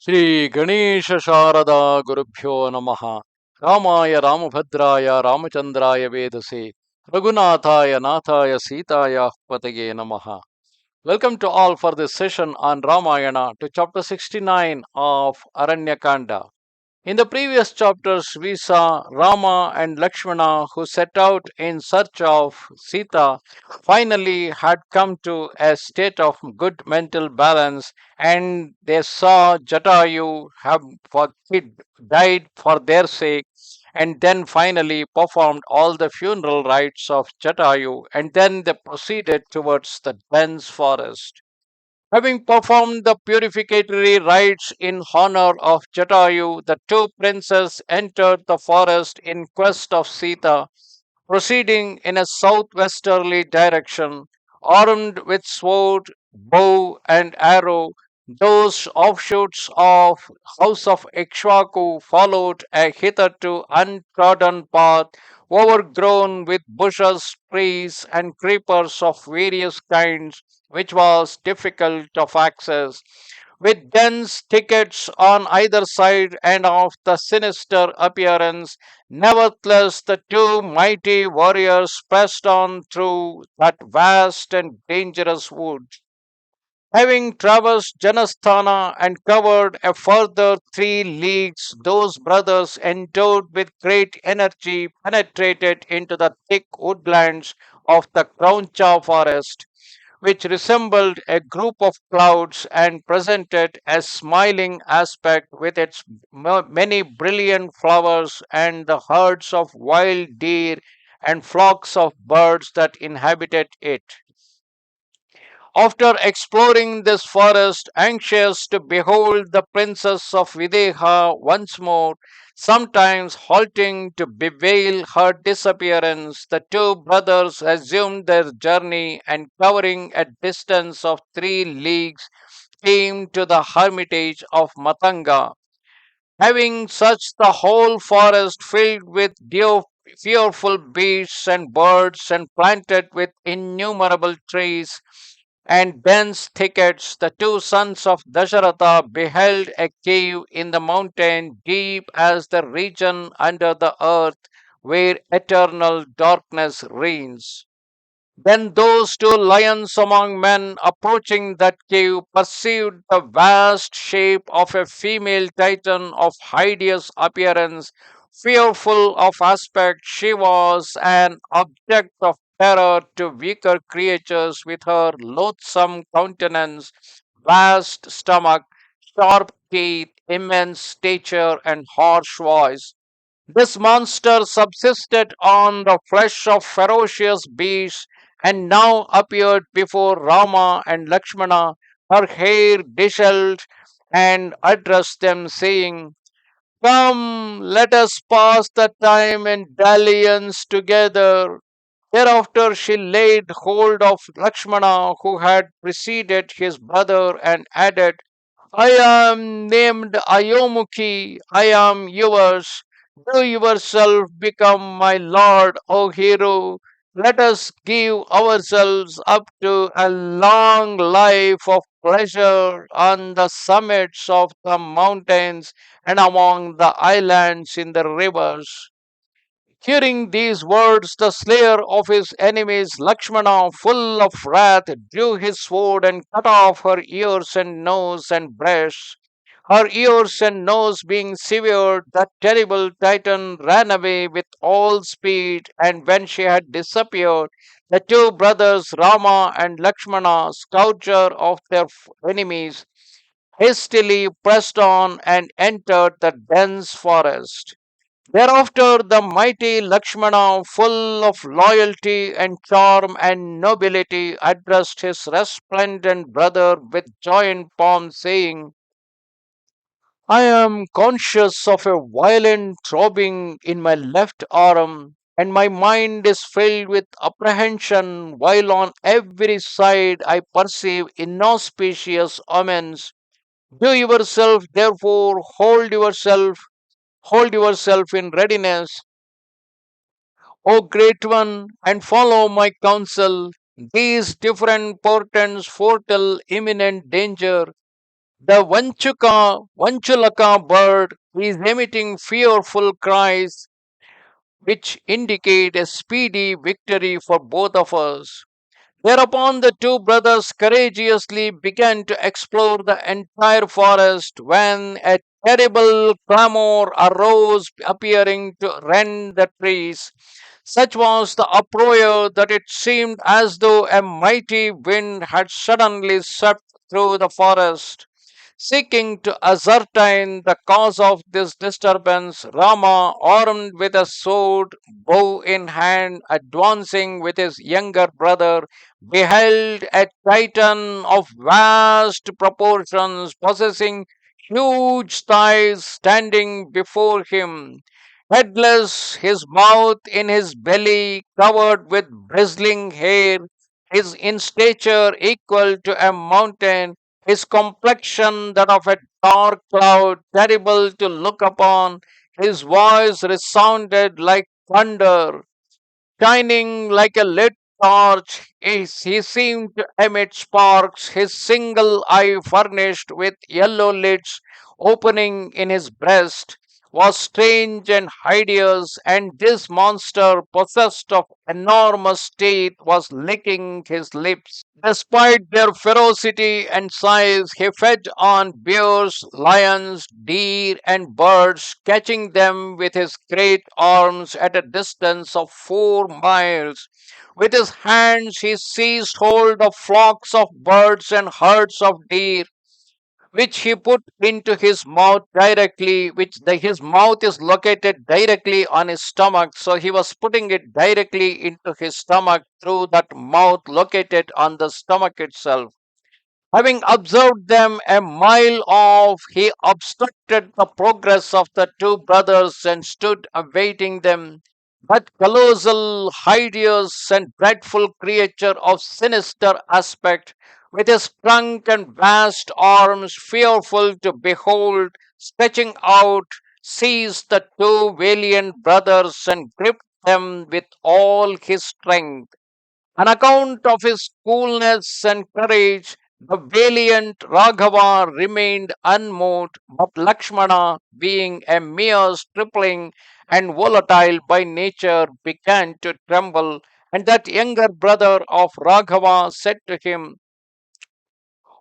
Shri Ganesha Sharada Gurubhyo Namaha Ramaya Ramabhadraya Ramachandraya Vedase Raghunathaya Nathaya Sitaya Patage Namaha. Welcome to all for this session on Ramayana to chapter 69 of Aranya Kanda. In the previous chapters, we saw Rama and Lakshmana, who set out in search of Sita, finally had come to a state of good mental balance, and they saw Jatayu have died for their sake, and then finally performed all the funeral rites of Jatayu, and then they proceeded towards the dense forest. Having performed the purificatory rites in honor of Jatayu, the two princes entered the forest in quest of Sita, proceeding in a southwesterly direction, armed with sword, bow, and arrow. Those offshoots of House of Ikshwaku followed a hitherto untrodden path, overgrown with bushes, trees, and creepers of various kinds, which was difficult of access, with dense thickets on either side and of the sinister appearance. Nevertheless, the two mighty warriors pressed on through that vast and dangerous wood. Having traversed Janasthana and covered a further 3 leagues, those brothers, endowed with great energy, penetrated into the thick woodlands of the Krauncha forest, which resembled a group of clouds and presented a smiling aspect with its many brilliant flowers and the herds of wild deer and flocks of birds that inhabited it. After exploring this forest, anxious to behold the princess of Videha once more, sometimes halting to bewail her disappearance, the two brothers resumed their journey and, covering a distance of 3 leagues, came to the hermitage of Matanga. Having searched the whole forest filled with fearful beasts and birds and planted with innumerable trees and dense thickets, the two sons of Dasharatha beheld a cave in the mountain deep as the region under the earth where eternal darkness reigns. Then those two lions among men approaching that cave perceived the vast shape of a female titan of hideous appearance. Fearful of aspect, she was an object of terror to weaker creatures with her loathsome countenance, vast stomach, sharp teeth, immense stature, and harsh voice. This monster subsisted on the flesh of ferocious beasts and now appeared before Rama and Lakshmana, her hair disheveled, and addressed them, saying, "Come, let us pass the time in dalliance together." Thereafter she laid hold of Lakshmana, who had preceded his brother, and added, "I am named Ayomukhi, I am yours. Do yourself become my lord, O hero. Let us give ourselves up to a long life of pleasure on the summits of the mountains and among the islands in the rivers." Hearing these words, the slayer of his enemies, Lakshmana, full of wrath, drew his sword and cut off her ears and nose and breasts. Her ears and nose being severed, that terrible Titan ran away with all speed, and when she had disappeared, the two brothers Rama and Lakshmana, scourger of their enemies, hastily pressed on and entered the dense forest. Thereafter, the mighty Lakshmana, full of loyalty and charm and nobility, addressed his resplendent brother with joined palms, saying, "I am conscious of a violent throbbing in my left arm, and my mind is filled with apprehension, while on every side I perceive inauspicious omens. Do yourself, therefore, hold yourself in readiness, O great one, and follow my counsel. These different portents foretell imminent danger. The Vanchulaka bird is emitting fearful cries which indicate a speedy victory for both of us. Thereupon the two brothers courageously began to explore the entire forest when a terrible clamor arose, appearing to rend the trees. Such was the uproar that it seemed as though a mighty wind had suddenly swept through the forest. Seeking to ascertain the cause of this disturbance, Rama, armed with a sword, bow in hand, advancing with his younger brother, beheld a titan of vast proportions, possessing huge thighs, standing before him. Headless, his mouth in his belly, covered with bristling hair, his in stature equal to a mountain, his complexion that of a dark cloud, terrible to look upon, his voice resounded like thunder. Shining like a lit torch, he seemed to emit sparks, his single eye furnished with yellow lids opening in his breast was strange and hideous, and this monster, possessed of enormous teeth, was licking his lips. Despite their ferocity and size, he fed on bears, lions, deer, and birds, catching them with his great arms at a distance of 4 miles. With his hands, he seized hold of flocks of birds and herds of deer, which he put into his mouth directly, his mouth is located directly on his stomach, so he was putting it directly into his stomach through that mouth located on the stomach itself. Having observed them a mile off, he obstructed the progress of the two brothers and stood awaiting them. That colossal, hideous, and dreadful creature of sinister aspect, with his trunk and vast arms, fearful to behold, stretching out, seized the two valiant brothers and gripped them with all his strength. On account of his coolness and courage, the valiant Raghava remained unmoved, but Lakshmana, being a mere stripling and volatile by nature, began to tremble. And that younger brother of Raghava said to him,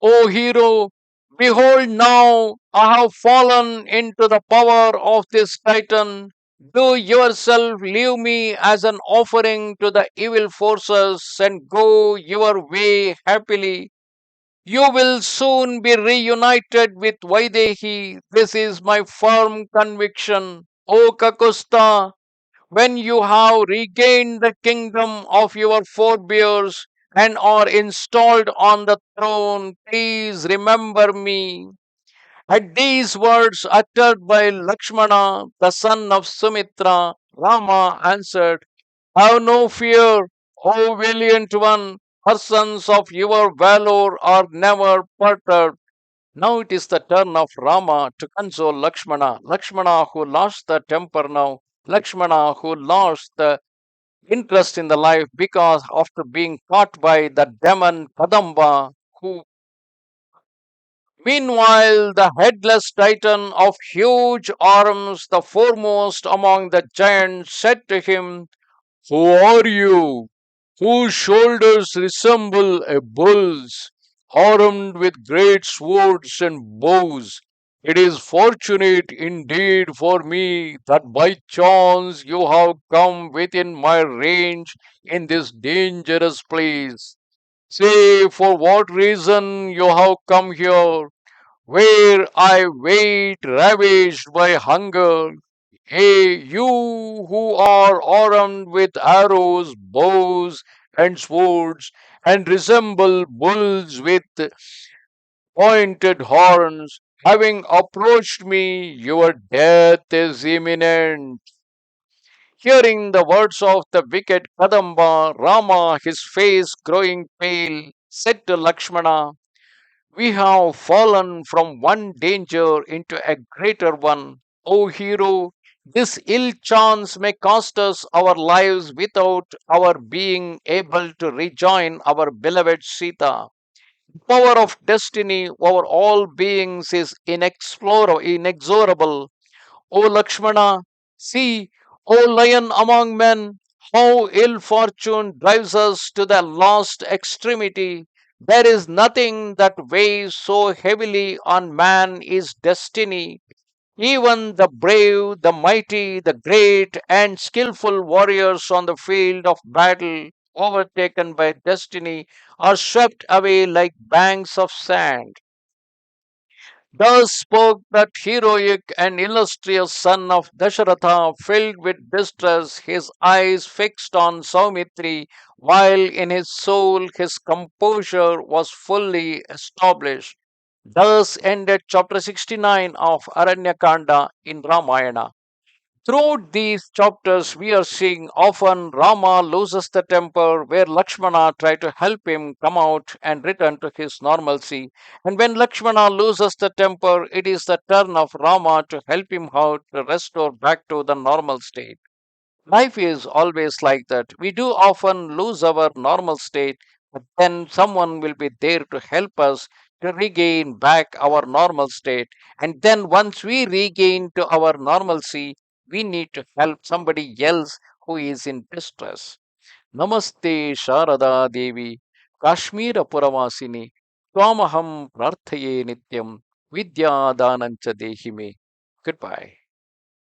O hero, behold now I have fallen into the power of this Titan. Do yourself leave me as an offering to the evil forces and go your way happily. You will soon be reunited with Vaidehi. This is my firm conviction. O Kakusta, when you have regained the kingdom of your forebears and are installed on the throne, please remember me. At these words uttered by Lakshmana, the son of Sumitra, Rama answered, have no fear, O valiant one. Persons of your valor are never perturbed. Now it is the turn of Rama to console Lakshmana. Lakshmana who lost the temper now. Lakshmana who lost the interest in the life because after being caught by the demon Kadamba, who meanwhile the headless titan of huge arms, the foremost among the giants, said to him, who are you? Whose shoulders resemble a bull's, armed with great swords and bows. It is fortunate indeed for me that by chance you have come within my range in this dangerous place. Say for what reason you have come here, where I wait ravished by hunger. Hey, you who are armed with arrows, bows, and swords, and resemble bulls with pointed horns, having approached me, your death is imminent. Hearing the words of the wicked Kadamba, Rama, his face growing pale, said to Lakshmana, we have fallen from one danger into a greater one. O hero, this ill chance may cost us our lives without our being able to rejoin our beloved Sita. Power of destiny over all beings is inexorable. O Lakshmana, see, O lion among men, how ill fortune drives us to the last extremity. There is nothing that weighs so heavily on man is destiny. Even the brave, the mighty, the great, and skillful warriors on the field of battle, overtaken by destiny, are swept away like banks of sand. Thus spoke that heroic and illustrious son of Dasharatha, filled with distress, his eyes fixed on Saumitri, while in his soul his composure was fully established. Thus ended chapter 69 of Aranya Kanda in Ramayana. Throughout these chapters, we are seeing often Rama loses the temper where Lakshmana try to help him come out and return to his normalcy. And when Lakshmana loses the temper, it is the turn of Rama to help him out to restore back to the normal state. Life is always like that. We do often lose our normal state, but then someone will be there to help us to regain back our normal state. And then once we regain to our normalcy, we need to help somebody else who is in distress. Namaste Sharada Devi, Kashmira Puravasini, Twamaham Prarthaye Nityam, Vidya Danancha Dehime. Goodbye.